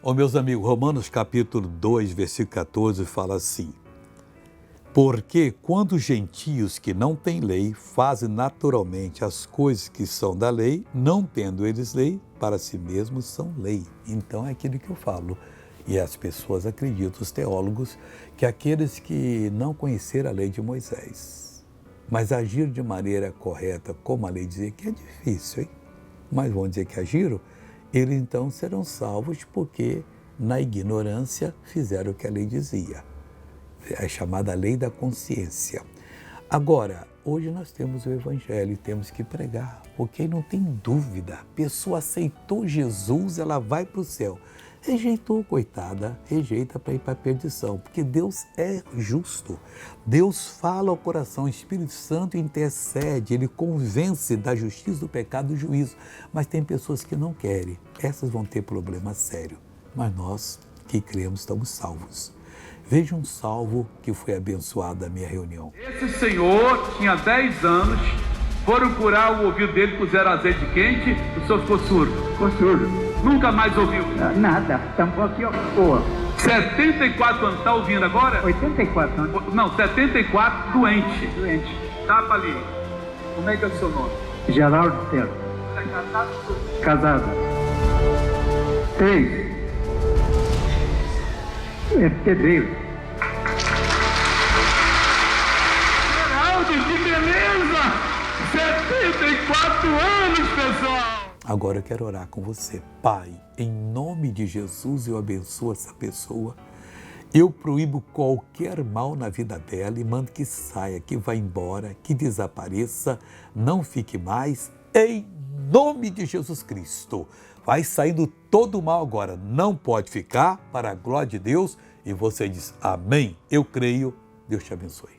Ô, meus amigos, Romanos capítulo 2, versículo 14 fala assim: porque quando os gentios que não têm lei fazem naturalmente as coisas que são da lei, não tendo eles lei, para si mesmos são lei. Então é aquilo que eu falo. E as pessoas acreditam, os teólogos, que aqueles que não conheceram a lei de Moisés, mas agiram de maneira correta, como a lei dizia, que é difícil, hein? Mas vão dizer que agiram, eles então serão salvos porque na ignorância fizeram o que a lei dizia. É chamada lei da consciência. Agora, hoje nós temos o Evangelho e temos que pregar, porque não tem dúvida, a pessoa aceitou Jesus, ela vai para o céu. Rejeitou, coitada, rejeita para ir para a perdição, porque Deus é justo. Deus fala ao coração, o Espírito Santo intercede, Ele convence da justiça, do pecado, do juízo. Mas tem pessoas que não querem, essas vão ter problema sério. Mas nós que cremos estamos salvos. Veja um salvo que foi abençoado da minha reunião. Esse senhor tinha 10 anos, foram curar o ouvido dele, puseram azeite quente, o senhor ficou surdo. Ficou surdo. Nunca mais ouviu? Nada, tampou aqui, ó. Boa. 74 anos, tá ouvindo agora? 84 anos. Não, 74, doente. Doente. Tapa ali. Como é que é o seu nome? Geraldo Telo. Você é casado? Casado. 3. É pedreiro. Geraldo, que beleza! 74 anos, pessoal! Agora eu quero orar com você. Pai, em nome de Jesus, eu abençoo essa pessoa. Eu proíbo qualquer mal na vida dela e mando que saia, que vá embora, que desapareça, não fique mais, em nome de Jesus Cristo. Vai saindo todo o mal agora, não pode ficar, para a glória de Deus. E você diz amém, eu creio, Deus te abençoe.